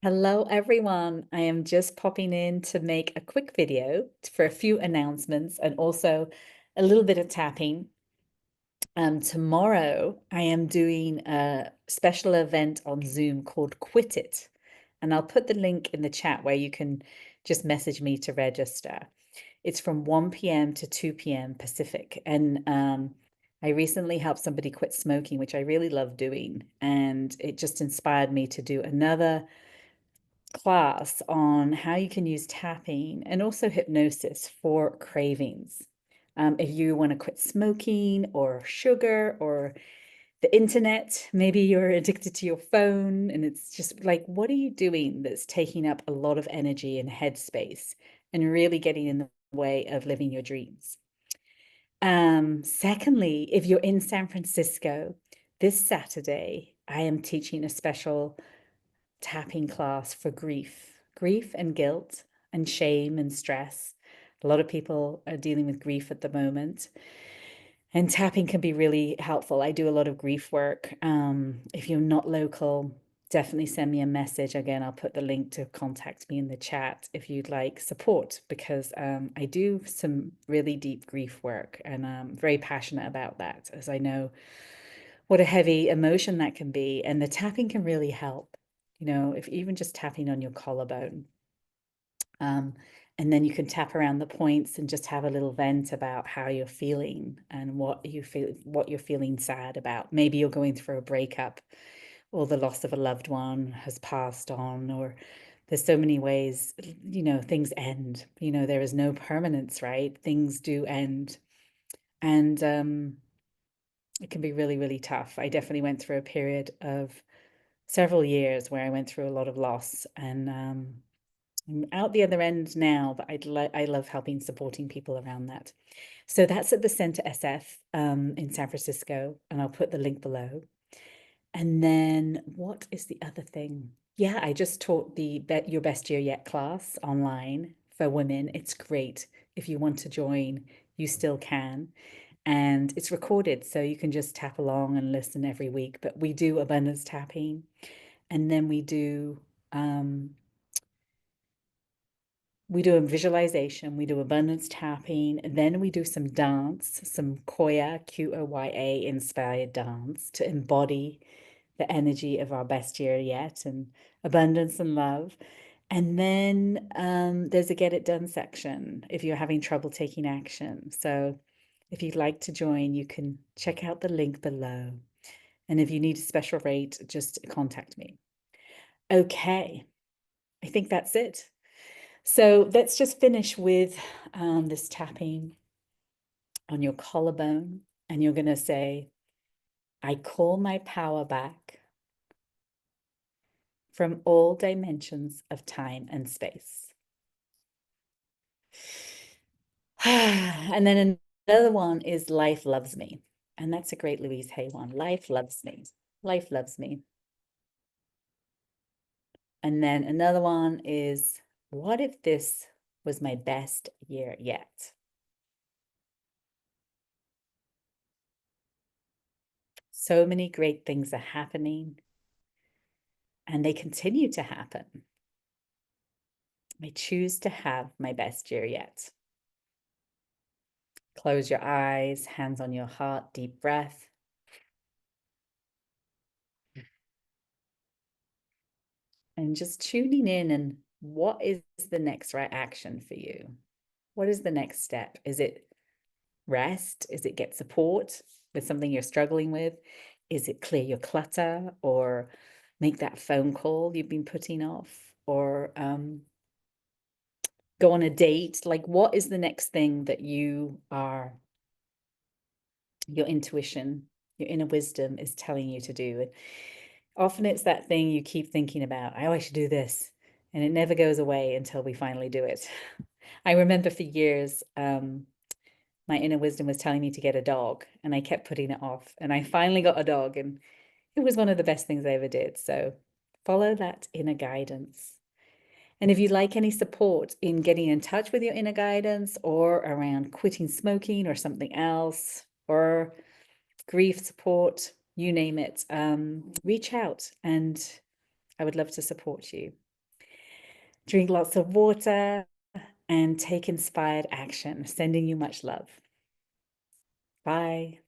Hello, everyone. I am just popping in to make a quick video for a few announcements and also a little bit of tapping. Tomorrow, I am doing a special event on Zoom called Quit It. And I'll put the link in the chat where you can just message me to register. It's from 1 p.m. to 2 p.m. Pacific. And I recently helped somebody quit smoking, which I really love doing. And it just inspired me to do another class on how you can use tapping and also hypnosis for cravings. If you want to quit smoking or sugar or the internet, maybe you're addicted to your phone and it's just like, what are you doing that's taking up a lot of energy and headspace and really getting in the way of living your dreams? Secondly, if you're in San Francisco, this Saturday, I am teaching a special tapping class for grief and guilt and shame and stress. A lot of people are dealing with grief at the moment, and tapping can be really helpful. I do a lot of grief work. If you're not local, definitely send me a message. Again, I'll put the link to contact me in the chat if you'd like support, because I do some really deep grief work and I'm very passionate about that, as I know what a heavy emotion that can be. And the tapping can really help, if even just tapping on your collarbone. And then you can tap around the points and just have a little vent about how you're feeling and what you're feeling sad about. Maybe you're going through a breakup or the loss of a loved one has passed on, or there's so many ways, things end. There is no permanence, right? Things do end. And it can be really, really tough. I definitely went through a period of several years where I went through a lot of loss, and I'm out the other end now, but I love helping, supporting people around that. So that's at the Center SF in San Francisco, and I'll put the link below. And then what is the other thing? Yeah, I just taught the Your Best Year Yet class online for women. It's great. If you want to join, you still can. And it's recorded, so you can just tap along and listen every week. But we do abundance tapping, and then we do a visualization, we do abundance tapping, and then we do some dance, some Koya, Qoya inspired dance to embody the energy of our best year yet and abundance and love. And then there's a get it done section if you're having trouble taking action. So if you'd like to join, you can check out the link below. And if you need a special rate, just contact me. Okay, I think that's it. So let's just finish with this tapping on your collarbone. And you're going to say, I call my power back from all dimensions of time and space. And then another one is life loves me. And that's a great Louise Hay one. Life loves me. Life loves me. And then another one is, what if this was my best year yet? So many great things are happening, and they continue to happen. I choose to have my best year yet. Close your eyes, hands on your heart, deep breath. And just tuning in, and what is the next right action for you? What is the next step? Is it rest? Is it get support with something you're struggling with? Is it clear your clutter or make that phone call you've been putting off, or go on a date? Like, what is the next thing that your intuition, your inner wisdom is telling you to do? Often it's that thing you keep thinking about. I should do this. And it never goes away until we finally do it. I remember for years, my inner wisdom was telling me to get a dog, and I kept putting it off. And I finally got a dog, and it was one of the best things I ever did. So follow that inner guidance. And if you'd like any support in getting in touch with your inner guidance, or around quitting smoking or something else, or grief support, you name it, reach out and I would love to support you. Drink lots of water and take inspired action. Sending you much love. Bye.